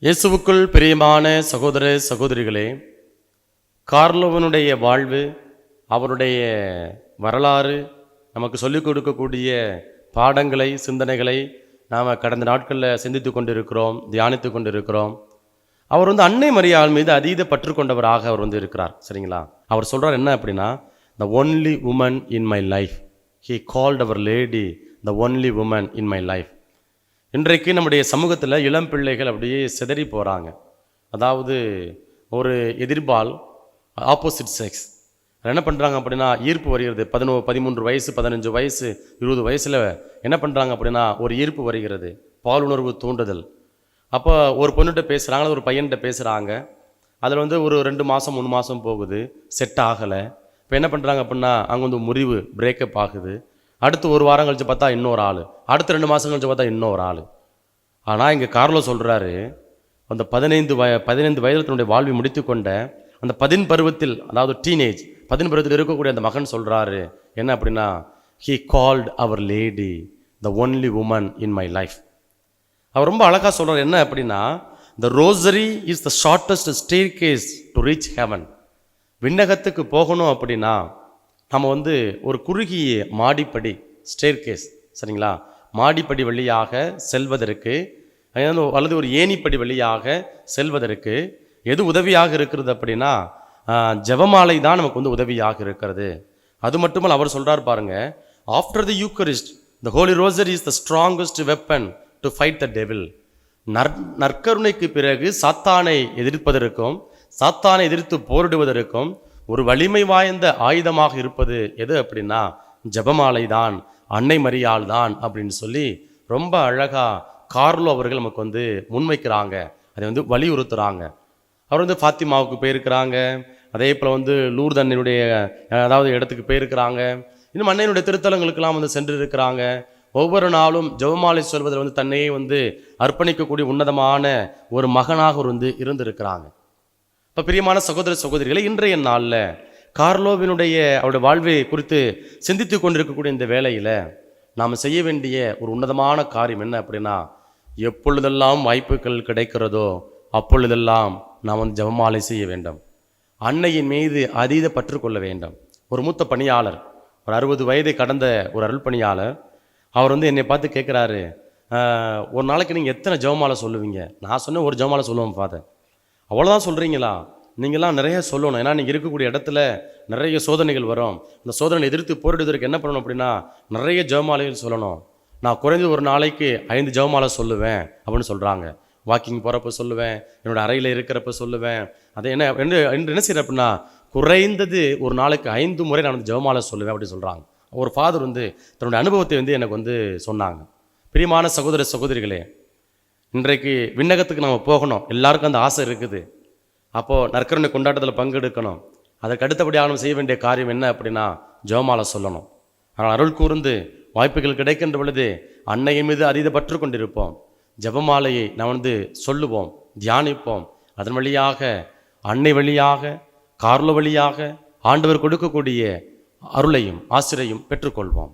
இயேசுவுக்குள் பிரியமான சகோதர சகோதரிகளே, கார்லோவனுடைய வாழ்வு, அவருடைய வரலாறு நமக்கு சொல்லிக் கொடுக்கக்கூடிய பாடங்களை, சிந்தனைகளை நாம் கடந்த நாட்களில் சிந்தித்து கொண்டிருக்கிறோம், தியானித்து கொண்டிருக்கிறோம். அவர் அன்னை மரியாள் மீது அதீத பற்று கொண்டவராக அவர் இருக்கிறார். சரிங்களா? அவர் சொல்கிறார் என்ன அப்படின்னா, the only woman in my life. He called our lady the only woman in my life. இன்றைக்கு நம்முடைய சமூகத்தில் இளம் பிள்ளைகள் அப்படியே சிதறி போகிறாங்க. அதாவது ஒரு எதிர்பால், ஆப்போசிட் செக்ஸ் என்ன பண்ணுறாங்க அப்படின்னா, ஈர்ப்பு வருகிறது. 13 வயசு, 15 வயசு, 20 வயசில் என்ன பண்ணுறாங்க அப்படின்னா, ஒரு ஈர்ப்பு வருகிறது, பாலுணர்வு தூண்டுதல். அப்போ ஒரு பொண்ணுகிட்ட பேசுகிறாங்க, ஒரு பையன்கிட்ட பேசுகிறாங்க. அதில் ஒரு 2 மாதம் 3 மாதம் போகுது, செட் ஆகலை. இப்போ என்ன பண்ணுறாங்க அப்படின்னா, அங்கே முறிவு, பிரேக்கப் ஆகுது. அடுத்து 1 வாரம் கழித்து பார்த்தா இன்னொரு ஆள், அடுத்த 2 மாதம் கழித்து பார்த்தா இன்னொரு ஆள். ஆனால் இங்கே கார்லோ சொல்கிறாரு, அந்த 15 வயதில் தன்னுடைய வாழ்வை முடித்து கொண்ட அந்த 10 பருவத்தில், அதாவது டீனேஜ் 10 பருவத்தில் இருக்கக்கூடிய அந்த மகன் சொல்கிறாரு என்ன அப்படின்னா, he called our lady the only woman in my life. அவர் ரொம்ப அழகாக சொல்கிறார் என்ன அப்படின்னா, the rosary is the shortest staircase to reach heaven. விண்ணகத்துக்கு போகணும் அப்படின்னா நம்ம ஒரு குறுகிய மாடிப்படி, ஸ்டேர்கேஸ், சரிங்களா, மாடிப்படி வழியாக செல்வதற்கு அல்லது ஒரு ஏணிப்படி வழியாக செல்வதற்கு எது உதவியாக இருக்கிறது அப்படின்னா, ஜெபமாலை தான் நமக்கு உதவியாக இருக்கிறது. அது மட்டுமல்ல, அவர் சொல்கிறார் பாருங்க, after the Eucharist the holy rosary is the strongest weapon to fight the devil. நற்கருணைக்கு பிறகு சாத்தானை எதிர்ப்பதற்கும், சாத்தானை எதிர்த்து போரிடுவதற்கும் ஒரு வலிமை வாய்ந்த ஆயுதமாக இருப்பது எது அப்படின்னா, ஜெபமாலை தான், அன்னை மரியாள் தான் அப்படின்னு சொல்லி ரொம்ப அழகாக கார்லோ அவர்கள் நமக்கு முன்வைக்கிறாங்க. அதை வலியுறுத்துகிறாங்க. அவர் ஃபாத்திமாவுக்கு போயிருக்கிறாங்க, அதே போல் லூர்து அன்னையுடைய அதாவது இடத்துக்கு போயிருக்கிறாங்க. இன்னும் அன்னையினுடைய திருத்தலங்களுக்கெல்லாம் சென்று இருக்கிறாங்க. ஒவ்வொரு நாளும் ஜெபமாலை சொல்வதில் தன்னையே அர்ப்பணிக்கக்கூடிய உன்னதமான ஒரு மகனாக இருந்திருக்கிறாங்க. இப்போ பிரியமான சகோதர சகோதரிகளை, இன்றைய நாளில் கார்லோவினுடைய அவருடைய வாழ்வை குறித்து சிந்தித்து கொண்டிருக்கக்கூடிய இந்த வேளையில் நாம் செய்ய வேண்டிய ஒரு உன்னதமான காரியம் என்ன அப்படின்னா, எப்பொழுதெல்லாம் வாய்ப்புகள் கிடைக்கிறதோ அப்பொழுதெல்லாம் நாம் ஜெபமாலை செய்ய வேண்டும். அன்னையின் மீது அதீத பற்று கொள்ள வேண்டும். ஒரு மூத்த பணியாளர், ஒரு 60 வயதை கடந்த ஒரு அருள் பணியாளர், அவர் என்னை பார்த்து கேட்குறாரு, ஒரு நாளைக்கு நீங்கள் எத்தனை ஜெபமாலை சொல்லுவீங்க? நான் சொன்னேன், ஒரு ஜெபமாலை சொல்லுவேன் ஃபாதர். அவ்வளோதான் சொல்கிறீங்களா? நீங்கள்லாம் நிறைய சொல்லணும். ஏன்னா நீங்கள் இருக்கக்கூடிய இடத்துல நிறைய சோதனைகள் வரும். அந்த சோதனை எதிர்த்து போரிடுவதற்கு என்ன பண்ணணும் அப்படின்னா, நிறைய ஜெபமாலைகள் சொல்லணும். நான் குறைஞ்சது ஒரு நாளைக்கு 5 ஜெபமாலை சொல்லுவேன் அப்படின்னு சொல்கிறாங்க. வாக்கிங் போகிறப்ப சொல்லுவேன், என்னோடய அறையில் இருக்கிறப்ப சொல்லுவேன். அதை என்ன செய்கிறேன் அப்படின்னா, குறைந்தது ஒரு நாளைக்கு 5 முறை நான் ஜெபமாலை சொல்லுவேன் அப்படின்னு சொல்கிறாங்க. ஒரு ஃபாதர் தன்னுடைய அனுபவத்தை எனக்கு சொன்னாங்க. பிரியமான சகோதர சகோதரிகளே, இன்றைக்கு விண்ணகத்துக்கு நம்ம போகணும், எல்லாருக்கும் அந்த ஆசை இருக்குது. அப்போது நற்கருணை கொண்டாட்டத்தில் பங்கெடுக்கணும். அதற்கு அடுத்தபடியாக நம்ம செய்ய வேண்டிய காரியம் என்ன அப்படின்னா, ஜெபமாலை சொல்லணும். ஆனால் அருள் கூர்ந்து வாய்ப்புகள் கிடைக்கின்ற பொழுது அன்னையின் மீது அதீத பற்று கொண்டிருப்போம். ஜெபமாலையை நாம் சொல்லுவோம், தியானிப்போம். அதன் வழியாக, அன்னை வழியாக, கார்லோ வழியாக ஆண்டவர் கொடுக்கக்கூடிய அருளையும் ஆசிரையும் பெற்றுக்கொள்வோம்.